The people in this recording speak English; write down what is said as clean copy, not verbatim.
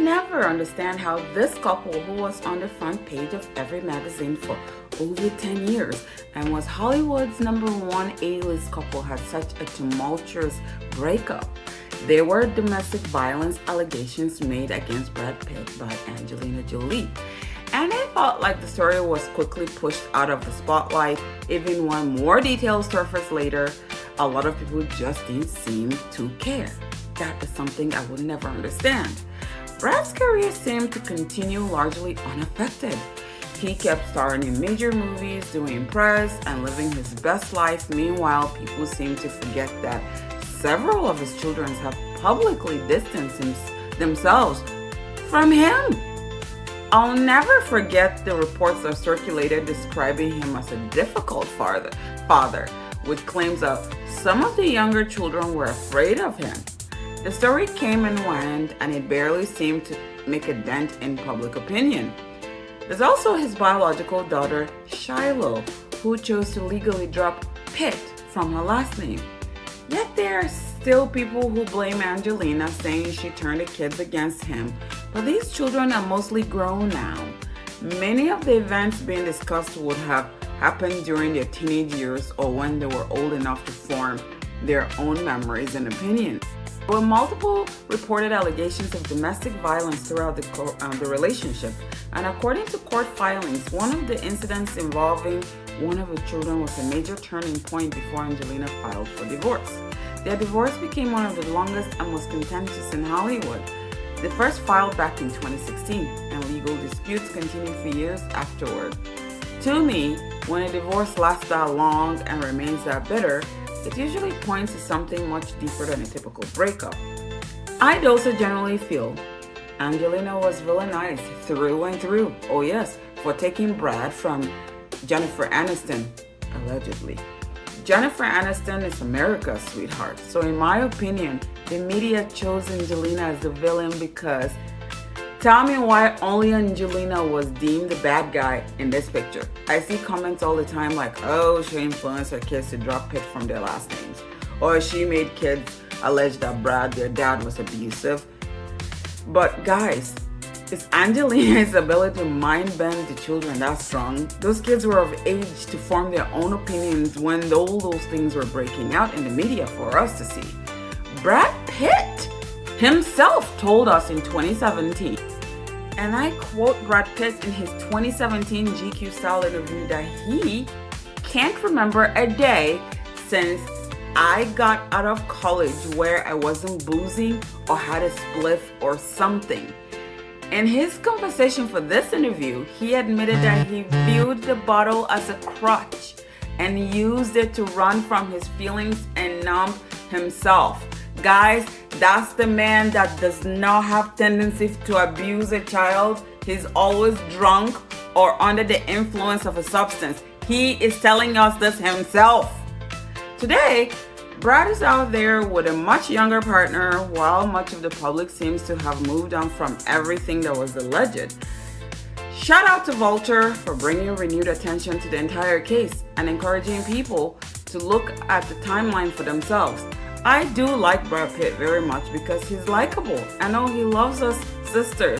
never understand how this couple, who was on the front page of every magazine for over 10 years and was Hollywood's #1 A-list couple, had such a tumultuous breakup. There were domestic violence allegations made against Brad Pitt by Angelina Jolie, and it felt like the story was quickly pushed out of the spotlight. Even when more details surfaced later, a lot of people just didn't seem to care. That is something I would never understand. Brad's career seemed to continue largely unaffected. He kept starring in major movies, doing press, and living his best life. Meanwhile, people seem to forget that several of his children have publicly distanced themselves from him. I'll never forget the reports that circulated describing him as a difficult father, with claims that some of the younger children were afraid of him. The story came and went, and it barely seemed to make a dent in public opinion. There's also his biological daughter, Shiloh, who chose to legally drop Pitt from her last name. Yet there are still people who blame Angelina, saying she turned the kids against him. But these children are mostly grown now. Many of the events being discussed would have happened during their teenage years or when they were old enough to form their own memories and opinions. There were multiple reported allegations of domestic violence throughout the relationship, and according to court filings, one of the incidents involving one of the children was a major turning point before Angelina filed for divorce. Their divorce became one of the longest and most contentious in Hollywood. They first filed back in 2016, and legal disputes continued for years afterward. To me, when a divorce lasts that long and remains that bitter, it usually points to something much deeper than a typical breakup. I'd also generally feel Angelina was villainized through and through. Oh yes, for taking Brad from Jennifer Aniston, allegedly. Jennifer Aniston is America's sweetheart, so in my opinion, the media chose Angelina as the villain because tell me why only Angelina was deemed the bad guy in this picture. I see comments all the time like, oh, she influenced her kids to drop Pitt from their last names. Or she made kids allege that Brad, their dad, was abusive. But guys, is Angelina's ability to mind bend the children that strong? Those kids were of age to form their own opinions when all those things were breaking out in the media for us to see. Brad Pitt himself told us in 2017, and I quote Brad Pitt in his 2017 GQ style interview, that he can't remember a day since I got out of college where I wasn't boozing or had a spliff or something. In his conversation for this interview, he admitted that he viewed the bottle as a crutch and used it to run from his feelings and numb himself. Guys, that's the man that does not have tendency to abuse a child. He's always drunk or under the influence of a substance. He is telling us this himself. Today, Brad is out there with a much younger partner, while much of the public seems to have moved on from everything that was alleged. Shout out to Vulture for bringing renewed attention to the entire case and encouraging people to look at the timeline for themselves. I do like Brad Pitt very much because he's likable. I know he loves us sisters.